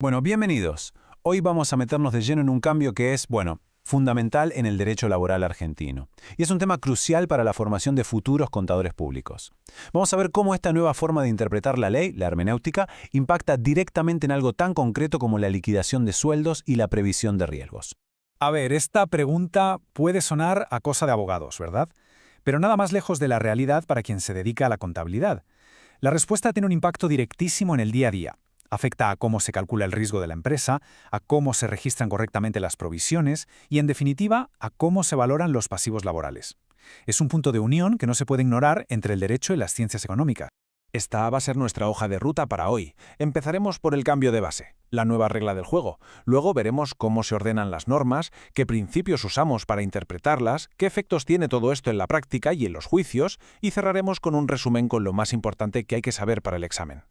Bueno, bienvenidos. Hoy vamos a meternos de lleno en un cambio que es, fundamental en el derecho laboral argentino. Y es un tema crucial para la formación de futuros contadores públicos. Vamos a ver cómo esta nueva forma de interpretar la ley, la hermenéutica, impacta directamente en algo tan concreto como la liquidación de sueldos y la previsión de riesgos. A ver, esta pregunta puede sonar a cosa de abogados, ¿verdad? Pero nada más lejos de la realidad para quien se dedica a la contabilidad. La respuesta tiene un impacto directísimo en el día a día. Afecta a cómo se calcula el riesgo de la empresa, a cómo se registran correctamente las provisiones y, en definitiva, a cómo se valoran los pasivos laborales. Es un punto de unión que no se puede ignorar entre el derecho y las ciencias económicas. Esta va a ser nuestra hoja de ruta para hoy. Empezaremos por el cambio de base, la nueva regla del juego. Luego veremos cómo se ordenan las normas, qué principios usamos para interpretarlas, qué efectos tiene todo esto en la práctica y en los juicios, y cerraremos con un resumen con lo más importante que hay que saber para el examen.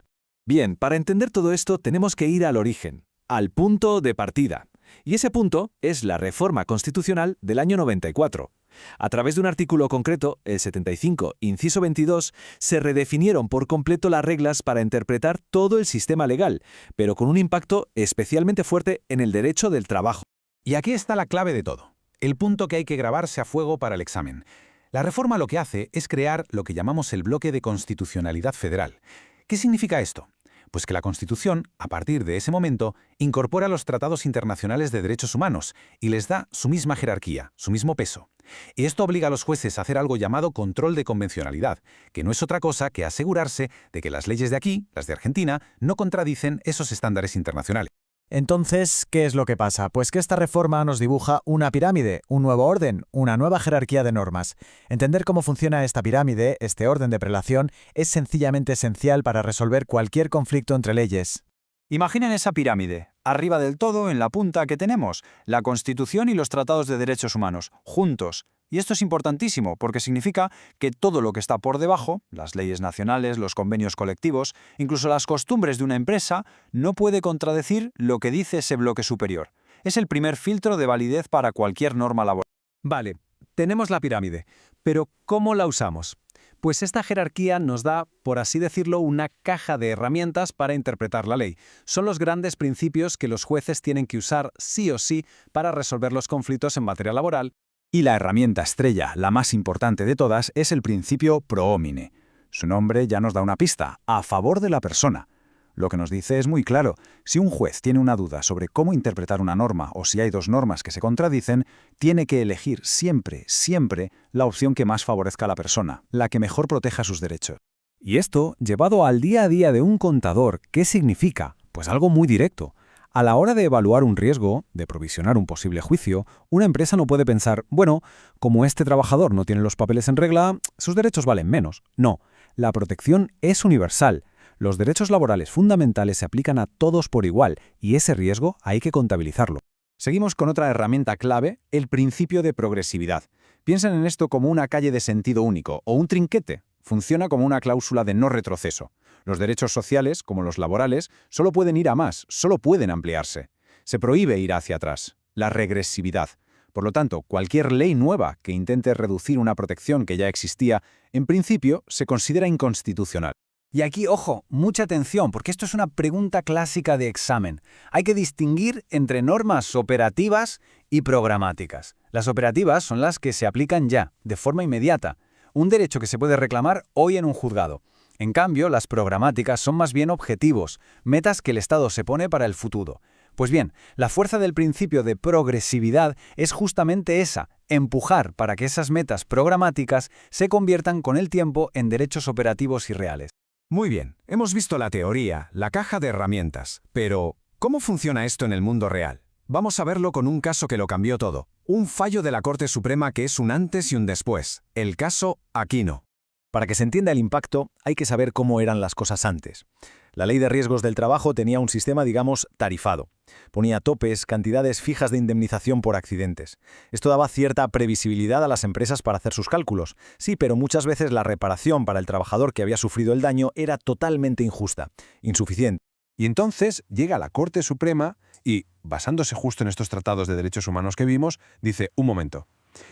Bien, para entender todo esto tenemos que ir al origen, al punto de partida. Y ese punto es la reforma constitucional del año 94. A través de un artículo concreto, el 75, inciso 22, se redefinieron por completo las reglas para interpretar todo el sistema legal, pero con un impacto especialmente fuerte en el derecho del trabajo. Y aquí está la clave de todo, el punto que hay que grabarse a fuego para el examen. La reforma lo que hace es crear lo que llamamos el bloque de constitucionalidad federal. ¿Qué significa esto? Pues que la Constitución, a partir de ese momento, incorpora los tratados internacionales de derechos humanos y les da su misma jerarquía, su mismo peso. Y esto obliga a los jueces a hacer algo llamado control de convencionalidad, que no es otra cosa que asegurarse de que las leyes de aquí, las de Argentina, no contradicen esos estándares internacionales. Entonces, ¿qué es lo que pasa? Pues que esta reforma nos dibuja una pirámide, un nuevo orden, una nueva jerarquía de normas. Entender cómo funciona esta pirámide, este orden de prelación, es sencillamente esencial para resolver cualquier conflicto entre leyes. Imaginen esa pirámide. Arriba del todo, en la punta, que tenemos la Constitución y los tratados de derechos humanos, juntos. Y esto es importantísimo porque significa que todo lo que está por debajo, las leyes nacionales, los convenios colectivos, incluso las costumbres de una empresa, no puede contradecir lo que dice ese bloque superior. Es el primer filtro de validez para cualquier norma laboral. Vale, tenemos la pirámide, pero ¿cómo la usamos? Pues esta jerarquía nos da, por así decirlo, una caja de herramientas para interpretar la ley. Son los grandes principios que los jueces tienen que usar sí o sí para resolver los conflictos en materia laboral. Y la herramienta estrella, la más importante de todas, es el principio pro homine. Su nombre ya nos da una pista, a favor de la persona. Lo que nos dice es muy claro. Si un juez tiene una duda sobre cómo interpretar una norma o si hay dos normas que se contradicen, tiene que elegir siempre, siempre la opción que más favorezca a la persona, la que mejor proteja sus derechos. Y esto, llevado al día a día de un contador, ¿qué significa? Pues algo muy directo. A la hora de evaluar un riesgo, de provisionar un posible juicio, una empresa no puede pensar, bueno, como este trabajador no tiene los papeles en regla, sus derechos valen menos. No, la protección es universal. Los derechos laborales fundamentales se aplican a todos por igual y ese riesgo hay que contabilizarlo. Seguimos con otra herramienta clave, el principio de progresividad. Piensen en esto como una calle de sentido único o un trinquete. Funciona como una cláusula de no retroceso. Los derechos sociales, como los laborales, solo pueden ir a más, solo pueden ampliarse. Se prohíbe ir hacia atrás, la regresividad. Por lo tanto, cualquier ley nueva que intente reducir una protección que ya existía, en principio, se considera inconstitucional. Y aquí, ojo, mucha atención, porque esto es una pregunta clásica de examen. Hay que distinguir entre normas operativas y programáticas. Las operativas son las que se aplican ya, de forma inmediata. Un derecho que se puede reclamar hoy en un juzgado. En cambio, las programáticas son más bien objetivos, metas que el Estado se pone para el futuro. Pues bien, la fuerza del principio de progresividad es justamente esa, empujar para que esas metas programáticas se conviertan con el tiempo en derechos operativos y reales. Muy bien, hemos visto la teoría, la caja de herramientas, pero ¿cómo funciona esto en el mundo real? Vamos a verlo con un caso que lo cambió todo. Un fallo de la Corte Suprema que es un antes y un después. El caso Aquino. Para que se entienda el impacto, hay que saber cómo eran las cosas antes. La Ley de Riesgos del Trabajo tenía un sistema, digamos, tarifado. Ponía topes, cantidades fijas de indemnización por accidentes. Esto daba cierta previsibilidad a las empresas para hacer sus cálculos. Sí, pero muchas veces la reparación para el trabajador que había sufrido el daño era totalmente injusta, insuficiente. Y entonces llega la Corte Suprema y, basándose justo en estos tratados de derechos humanos que vimos, dice, un momento.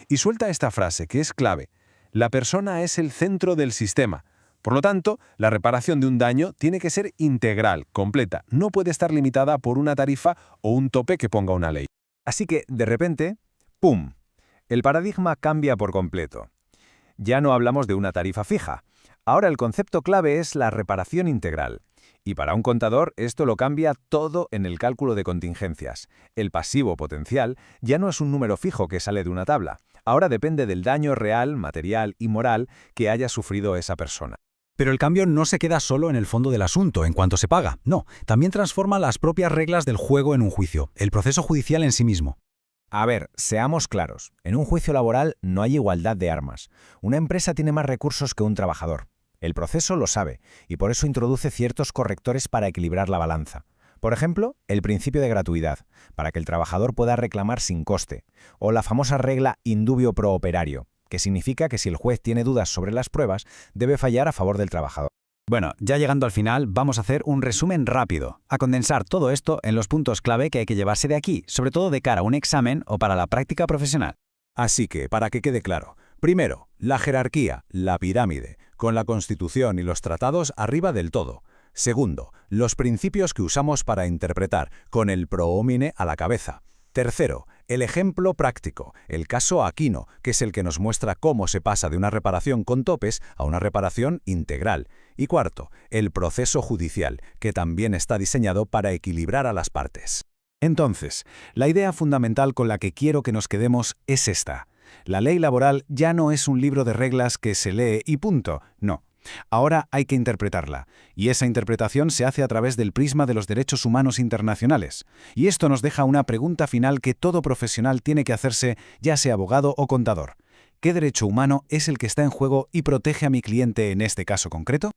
Y suelta esta frase que es clave. La persona es el centro del sistema. Por lo tanto, la reparación de un daño tiene que ser integral, completa, no puede estar limitada por una tarifa o un tope que ponga una ley. Así que, de repente, ¡pum!, el paradigma cambia por completo. Ya no hablamos de una tarifa fija. Ahora el concepto clave es la reparación integral. Y para un contador esto lo cambia todo en el cálculo de contingencias. El pasivo potencial ya no es un número fijo que sale de una tabla. Ahora depende del daño real, material y moral que haya sufrido esa persona. Pero el cambio no se queda solo en el fondo del asunto, en cuanto se paga. No, también transforma las propias reglas del juego en un juicio, el proceso judicial en sí mismo. A ver, seamos claros. En un juicio laboral no hay igualdad de armas. Una empresa tiene más recursos que un trabajador. El proceso lo sabe, y por eso introduce ciertos correctores para equilibrar la balanza. Por ejemplo, el principio de gratuidad, para que el trabajador pueda reclamar sin coste, o la famosa regla in dubio pro operario, que significa que si el juez tiene dudas sobre las pruebas, debe fallar a favor del trabajador. Bueno, ya llegando al final, vamos a hacer un resumen rápido, a condensar todo esto en los puntos clave que hay que llevarse de aquí, sobre todo de cara a un examen o para la práctica profesional. Así que, para que quede claro, primero, la jerarquía, la pirámide, con la Constitución y los tratados arriba del todo. Segundo, los principios que usamos para interpretar, con el pro homine a la cabeza. Tercero, el ejemplo práctico, el caso Aquino, que es el que nos muestra cómo se pasa de una reparación con topes a una reparación integral. Y cuarto, el proceso judicial, que también está diseñado para equilibrar a las partes. Entonces, la idea fundamental con la que quiero que nos quedemos es esta. La ley laboral ya no es un libro de reglas que se lee y punto, no. Ahora hay que interpretarla, y esa interpretación se hace a través del prisma de los derechos humanos internacionales. Y esto nos deja una pregunta final que todo profesional tiene que hacerse, ya sea abogado o contador. ¿Qué derecho humano es el que está en juego y protege a mi cliente en este caso concreto?